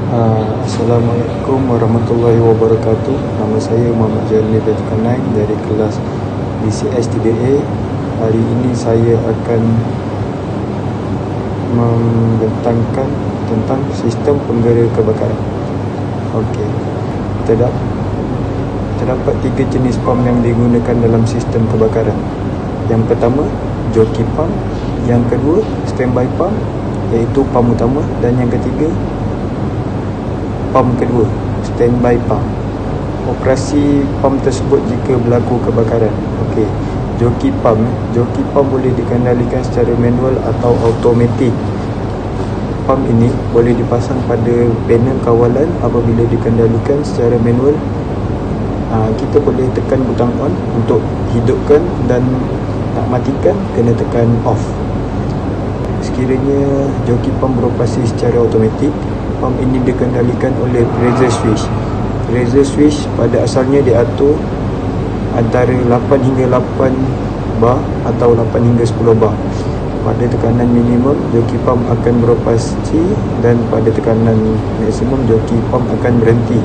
Assalamualaikum warahmatullahi wabarakatuh. Nama saya Muhammad Jalil Bajkanai dari kelas BCS 3A. Hari ini saya akan membentangkan tentang sistem penggera kebakaran. Okey. Terdapat 3 jenis pam yang digunakan dalam sistem kebakaran. Yang pertama, joki pam. Yang kedua, standby pam, iaitu pam utama. Dan yang ketiga, pam kedua, standby pam. Operasi pam tersebut jika berlaku kebakaran. Okey, joki pam boleh dikendalikan secara manual atau automatik. Pam ini boleh dipasang pada panel kawalan. Apabila dikendalikan secara manual, kita boleh tekan butang on untuk hidupkan, dan nak matikan kena tekan off. Sekiranya joki pam beroperasi secara automatik, pam ini dikendalikan oleh pressure switch. Pressure switch pada asalnya diatur antara 8 hingga 8 bar atau 8 hingga 10 bar. Pada tekanan minimum, joki pam akan beroperasi, dan pada tekanan maksimum, joki pam akan berhenti.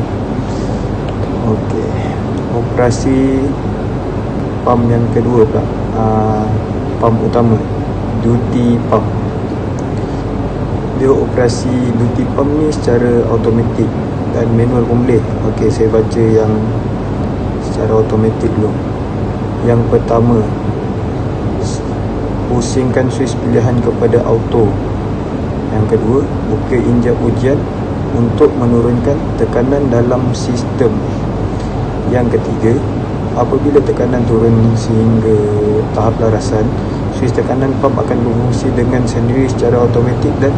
Okey, operasi pam yang kedua pula, pam utama, duty pump. Dia operasi duty pump ni secara automatik dan manual pun boleh. Okey, saya baca yang secara automatik dulu. Yang pertama, pusingkan switch pilihan kepada auto. Yang kedua, buka injap ujian untuk menurunkan tekanan dalam sistem. Yang ketiga, apabila tekanan turun sehingga tahap larasan, switch tekanan pam akan berfungsi dengan sendiri secara automatik, dan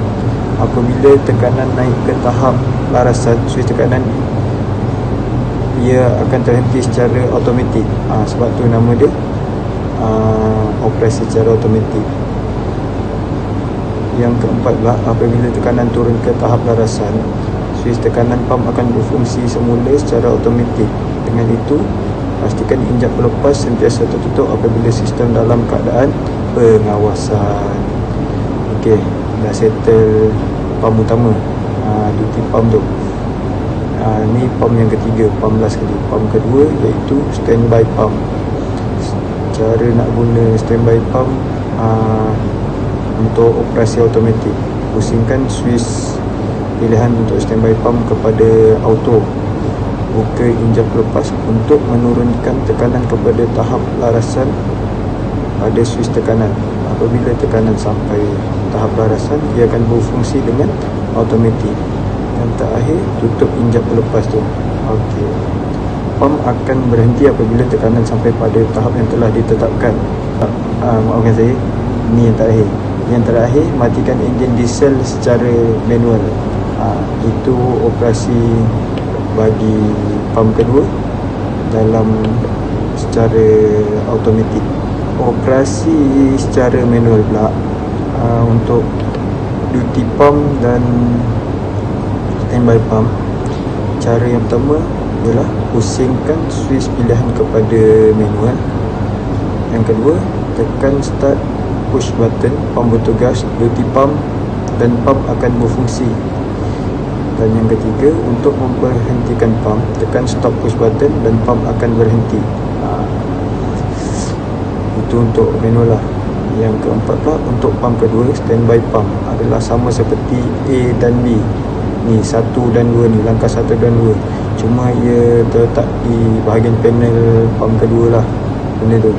apabila tekanan naik ke tahap larasan, switch tekanan ia akan terhenti secara automatik. Sebab tu nama dia operasi secara automatik. Yang keempat pula, apabila tekanan turun ke tahap larasan, switch tekanan pam akan berfungsi semula secara automatik. Dengan itu, pastikan injap pelepas sentiasa tertutup apabila sistem dalam keadaan pengawasan. Okey, dah settle pam utama, duty pam tu. Ni pam yang ketiga, pam last kali. Pam kedua iaitu standby pam. Cara nak guna standby pam untuk operasi automatik, pusingkan switch pilihan untuk standby pam kepada auto. Buka injap lepas untuk menurunkan tekanan kepada tahap larasan pada switch tekanan. Apabila tekanan sampai tahap larasan, ia akan berfungsi dengan automatik. Yang terakhir, tutup injap pelepas tu. Okey, pam akan berhenti apabila tekanan sampai pada tahap yang telah ditetapkan. Maafkan saya, ni yang terakhir. Yang terakhir, matikan enjin diesel secara manual. Itu operasi bagi pam kedua dalam secara automatik. Operasi secara manual pula, untuk duty pump dan standby pump, cara yang pertama ialah pusingkan switch pilihan kepada manual. Yang kedua, tekan start push button, pump bertugas, duty pump dan pump akan berfungsi. Dan yang ketiga, untuk memberhentikan pump, tekan stop push button dan pump akan berhenti. Itu untuk manual lah. Yang keempat pula, untuk pump kedua, standby pump, adalah sama seperti A dan B. Ni 1 dan 2 ni, langkah 1 dan 2. Cuma ia terletak di bahagian panel pump kedua lah, benda tu.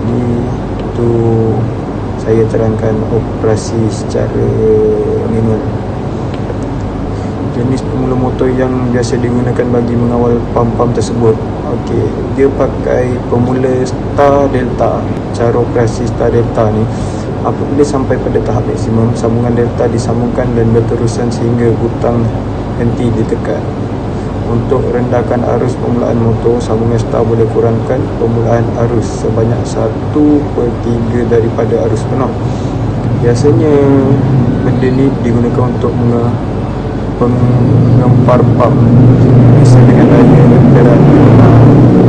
Jadi itu saya terangkan operasi secara manual. Jenis pemula motor yang biasa digunakan bagi mengawal pam-pam tersebut. Okey, dia pakai pemula star delta. Cara operasi star delta ni, apabila sampai pada tahap maksimum, sambungan delta disambungkan dan berterusan sehingga butang henti ditekan. Untuk rendahkan arus permulaan motor, sambungan star boleh kurangkan permulaan arus sebanyak 1/3 daripada arus penuh. Biasanya benda ni digunakan untuk pengempar pam, bisa dengan daya rendahan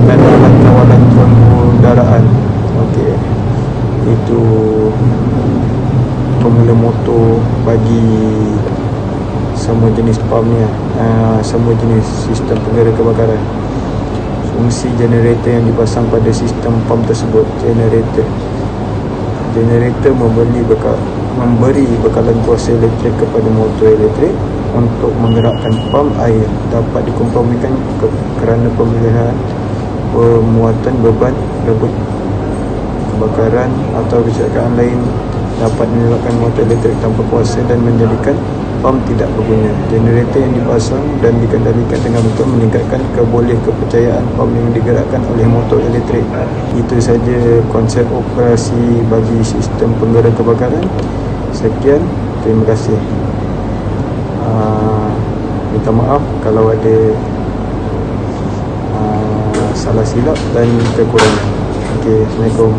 dan alat kawalan pengudaraan. Okey, itu pemula motor bagi semua jenis pam ni, semua jenis sistem penggera kebakaran. Fungsi generator yang dipasang pada sistem pam tersebut. Generator memberi bekalan kuasa elektrik kepada motor elektrik untuk menggerakkan pam air. Dapat dikompromikan kerana pemilihan pemuatan beban rebut kebakaran atau kecelakaan lain dapat menyebabkan motor elektrik tanpa kuasa dan menjadikan pam tidak berguna. Generator yang dipasang dan dikendalikan dengan betul meningkatkan kepercayaan pam yang digerakkan oleh motor elektrik. Itu saja konsep operasi bagi sistem penggera kebakaran. Sekian, terima kasih. Minta maaf kalau ada salah silap dan kekurangan. Okey, Assalamualaikum.